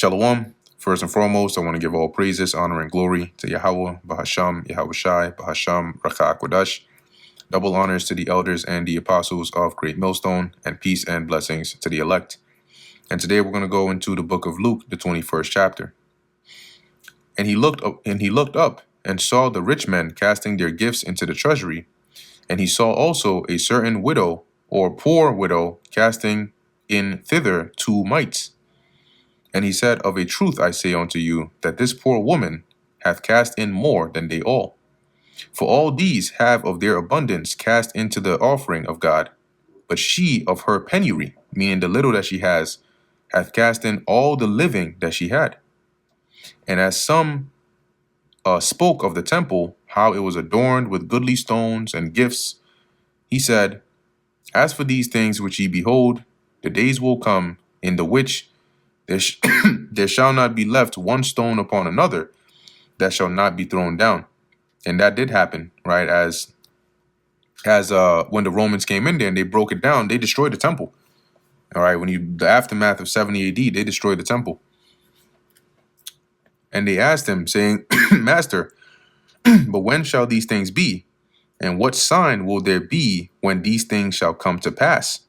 Shalom. First and foremost, I want to give all praises, honor, and glory to Yahweh, Bahasham, Yahweh Shai, Bahasham, Raka Akwadash. Double honors to the elders and the apostles of Great Millstone, and peace and blessings to the elect. And today we're going to go into the book of Luke, the 21st chapter. And he looked up and saw the rich men casting their gifts into the treasury. And he saw also a certain widow or poor widow casting in thither 2 mites. And he said, Of a truth I say unto you, that this poor woman hath cast in more than they all. For all these have of their abundance cast into the offering of God. But she of her penury, meaning the little that she has, hath cast in all the living that she had. And as some spoke of the temple, how it was adorned with goodly stones and gifts, he said, As for these things which ye behold, the days will come in the which there shall not be left one stone upon another that shall not be thrown down. And that did happen, right? As when the Romans came in there and they broke it down, they destroyed the temple. All right, the aftermath of 70 AD, they destroyed the temple. And they asked him, saying, Master, but when shall these things be? And what sign will there be when these things shall come to pass?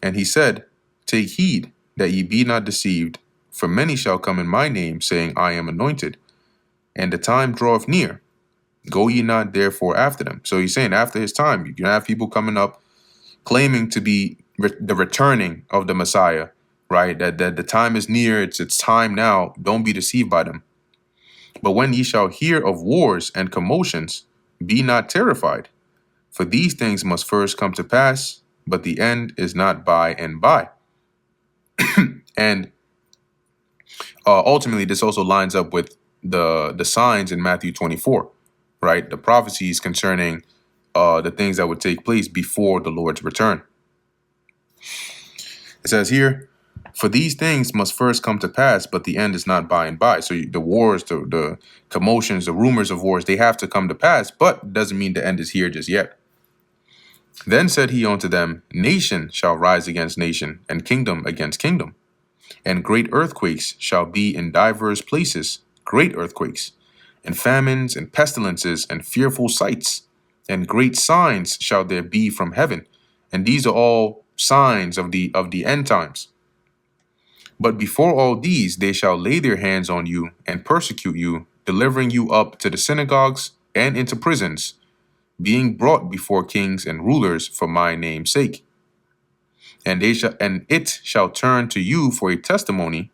And he said, Take heed that ye be not deceived, for many shall come in my name, saying, I am anointed, and the time draweth near. Go ye not therefore after them. So he's saying after his time, you're going to have people coming up claiming to be the returning of the Messiah, right? That the time is near, it's time now. Don't be deceived by them. But when ye shall hear of wars and commotions, be not terrified, for these things must first come to pass, but the end is not by and by. And ultimately, this also lines up with the signs in Matthew 24, right? The prophecies concerning the things that would take place before the Lord's return. It says here, for these things must first come to pass, but the end is not by and by. So the wars, the commotions, the rumors of wars, they have to come to pass, but it doesn't mean the end is here just yet. Then said he unto them, Nation shall rise against nation, and kingdom against kingdom. And great earthquakes shall be in divers places, great earthquakes, and famines and pestilences and fearful sights, and great signs shall there be from heaven. And these are all signs of the end times. But before all these they shall lay their hands on you and persecute you, delivering you up to the synagogues and into prisons, being brought before kings and rulers for my name's sake. And it shall turn to you for a testimony.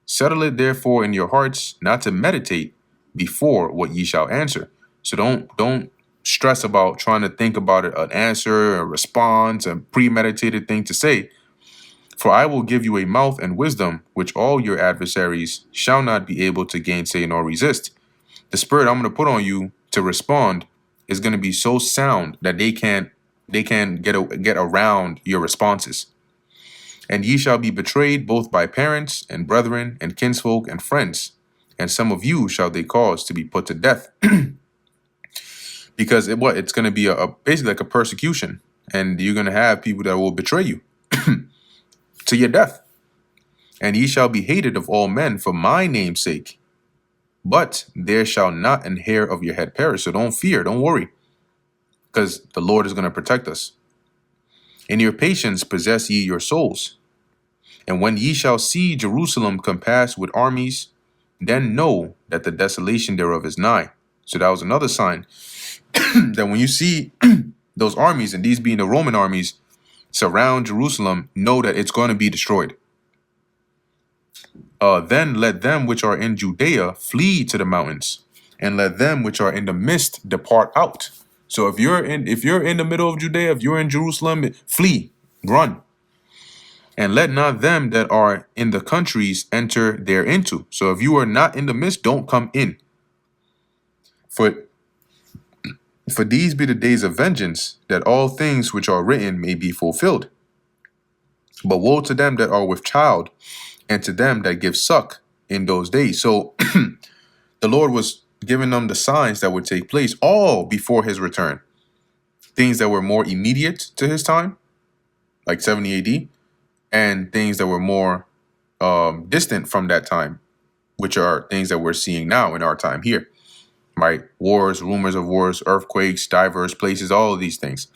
Settle it therefore in your hearts, not to meditate before what ye shall answer. So don't stress about trying to think about it, an answer, a response, a premeditated thing to say. For I will give you a mouth and wisdom, which all your adversaries shall not be able to gainsay nor resist. The spirit I'm going to put on you to respond is going to be so sound that they can't get around your responses. And ye shall be betrayed both by parents and brethren and kinsfolk and friends, and some of you shall they cause to be put to death. Because it's going to be basically like a persecution, and you're going to have people that will betray you to your death. And ye shall be hated of all men for my name's sake. But there shall not an hair of your head perish. So don't fear, don't worry, because the Lord is going to protect us. In your patience possess ye your souls. And when ye shall see Jerusalem compassed with armies, then know that the desolation thereof is nigh. So that was another sign that when you see those armies, and these being the Roman armies, surround Jerusalem, know that it's going to be destroyed. Then let them which are in Judea flee to the mountains, and let them which are in the midst depart out. So if you're in the middle of Judea, if you're in Jerusalem, flee, run. And let not them that are in the countries enter thereinto. So if you are not in the midst, don't come in. For these be the days of vengeance, that all things which are written may be fulfilled. But woe to them that are with child, and to them that give suck in those days. So the Lord was giving them the signs that would take place all before his return. Things that were more immediate to his time, like 70 AD, and things that were more distant from that time, which are things that we're seeing now in our time here, right? Wars, rumors of wars, earthquakes, diverse places, all of these things.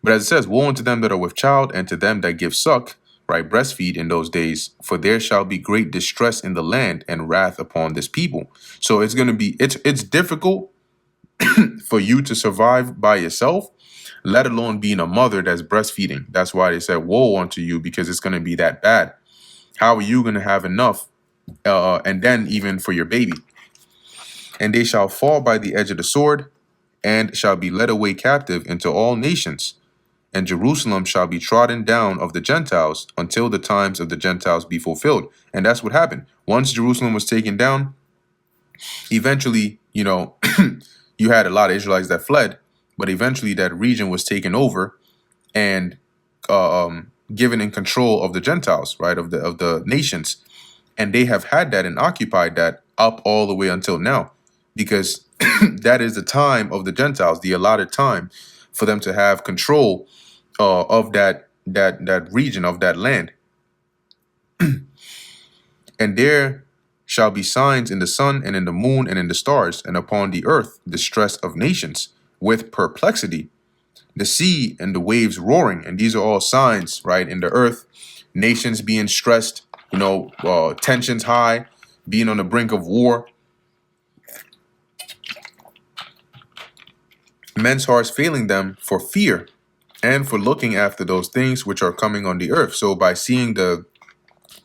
But as it says, woe unto them that are with child, and to them that give suck, right, breastfeed in those days, for there shall be great distress in the land and wrath upon this people. So it's going to be, it's difficult for you to survive by yourself, let alone being a mother that's breastfeeding. That's why they said woe unto you, because it's going to be that bad. How are you going to have enough? And then even for your baby. And they shall fall by the edge of the sword, and shall be led away captive into all nations. And Jerusalem shall be trodden down of the Gentiles until the times of the Gentiles be fulfilled. And that's what happened. Once Jerusalem was taken down, eventually, you had a lot of Israelites that fled, but eventually that region was taken over and given in control of the Gentiles, right, of the nations. And they have had that and occupied that up all the way until now, because that is the time of the Gentiles, the allotted time for them to have control of that region, of that land. And there shall be signs in the sun and in the moon and in the stars, and upon the earth distress of nations with perplexity, the sea and the waves roaring. And these are all signs, right, in the earth, nations being stressed, tensions high, being on the brink of war, men's hearts failing them for fear and for looking after those things which are coming on the earth. So by seeing the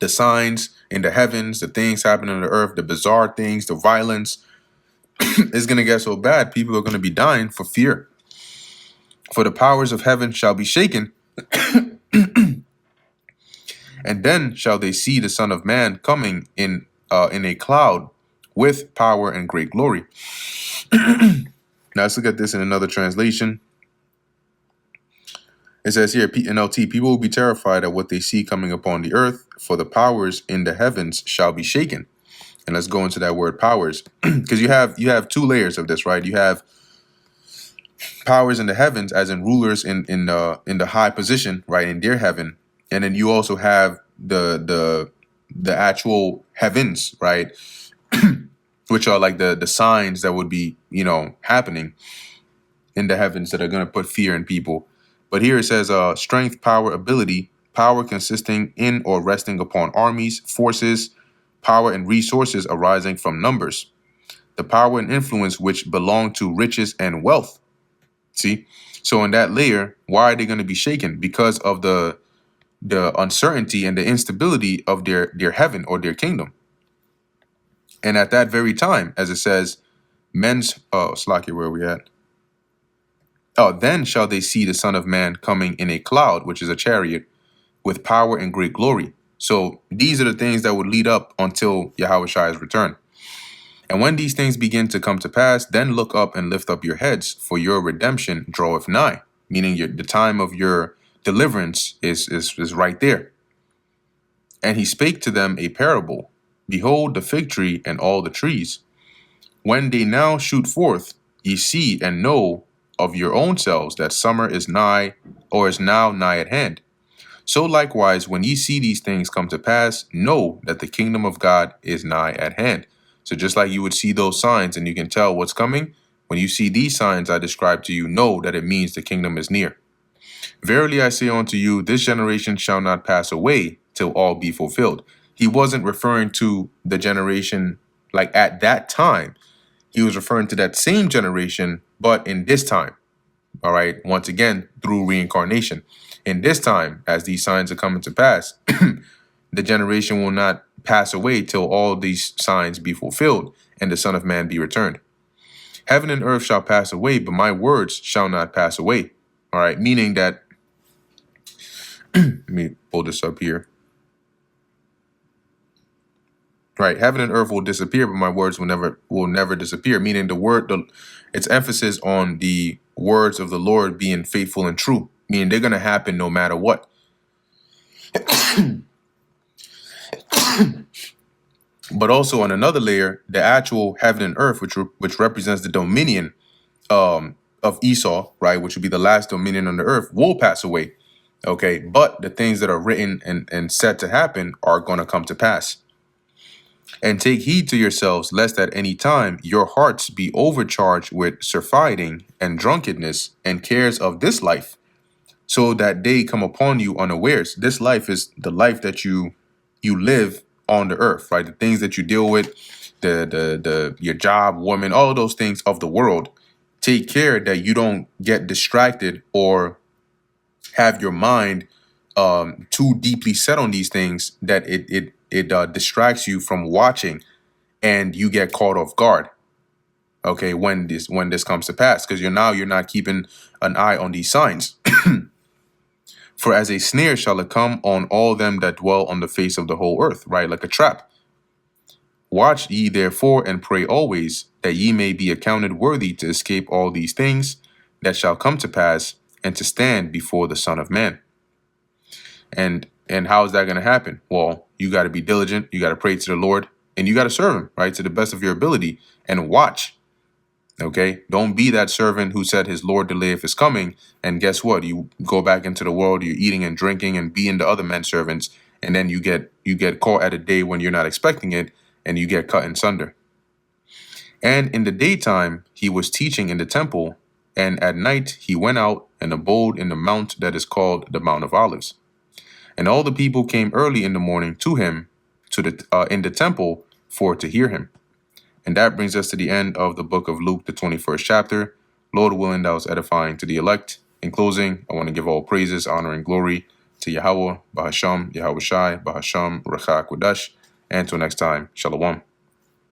signs in the heavens, the things happening on the earth, the bizarre things, the violence, it's going to get so bad, people are going to be dying for fear. For the powers of heaven shall be shaken, and then shall they see the Son of Man coming in a cloud with power and great glory. Now let's look at this in another translation. It says here, NLT, people will be terrified at what they see coming upon the earth, for the powers in the heavens shall be shaken. And let's go into that word powers, because you have two layers of this, right? You have powers in the heavens, as in rulers in the high position, right, in their heaven, and then you also have the actual heavens, right, which are like the signs that would be happening in the heavens that are going to put fear in people. But here it says strength, power, ability, power consisting in or resting upon armies, forces, power and resources arising from numbers, the power and influence which belong to riches and wealth. See, so in that layer, why are they going to be shaken? Because of the uncertainty and the instability of their heaven or their kingdom. And at that very time, as it says, Slacky, where are we at? Oh, then shall they see the Son of Man coming in a cloud, which is a chariot, with power and great glory. So these are the things that would lead up until Yahweh's return. And when these things begin to come to pass, then look up and lift up your heads, for your redemption draweth nigh. Meaning the time of your deliverance is right there. And he spake to them a parable. Behold the fig tree and all the trees. When they now shoot forth, ye see and know of your own selves that summer is nigh, or is now nigh at hand. So likewise, when ye see these things come to pass, know that the kingdom of God is nigh at hand. So just like you would see those signs and you can tell what's coming, when you see these signs I describe to you, know that it means the kingdom is near. Verily I say unto you, this generation shall not pass away till all be fulfilled. He wasn't referring to the generation like at that time. He was referring to that same generation, but in this time. All right. Once again, through reincarnation. In this time, as these signs are coming to pass, the generation will not pass away till all these signs be fulfilled and the Son of Man be returned. Heaven and earth shall pass away, but my words shall not pass away. All right. Meaning that, let me pull this up here. Right, heaven and earth will disappear, but my words will never disappear. Meaning its emphasis on the words of the Lord being faithful and true. Meaning they're gonna happen no matter what. But also on another layer, the actual heaven and earth, which represents the dominion of Esau, right, which would be the last dominion on the earth, will pass away. Okay, but the things that are written and set to happen are going to come to pass. And take heed to yourselves, lest at any time your hearts be overcharged with surfeiting and drunkenness and cares of this life, so that they come upon you unawares. This life is the life that you live on the earth, right? The things that you deal with, the your job, woman, all of those things of the world. Take care that you don't get distracted or have your mind too deeply set on these things that it distracts you from watching and you get caught off guard. Okay, when this comes to pass, because you're not keeping an eye on these signs. For as a snare shall it come on all them that dwell on the face of the whole earth, right? Like a trap. Watch ye therefore and pray always, that ye may be accounted worthy to escape all these things that shall come to pass, and to stand before the Son of Man. And how is that going to happen? Well, you got to be diligent, you got to pray to the Lord, and you got to serve him, right, to the best of your ability, and watch. Okay, don't be that servant who said his Lord delayeth his coming, and guess what? You go back into the world, you're eating and drinking and being the other men's servants, and then you get caught at a day when you're not expecting it, and you get cut in sunder. And in the daytime he was teaching in the temple, and at night he went out and abode in the mount that is called the Mount of Olives. And all the people came early in the morning to him in the temple for to hear him. And that brings us to the end of the book of Luke, the 21st chapter. Lord willing, that was edifying to the elect. In closing, I want to give all praises, honor, and glory to Yahweh, Bahasham, Yahweh Shai, Bahasham, Rachak Kodash. And until next time, Shalom.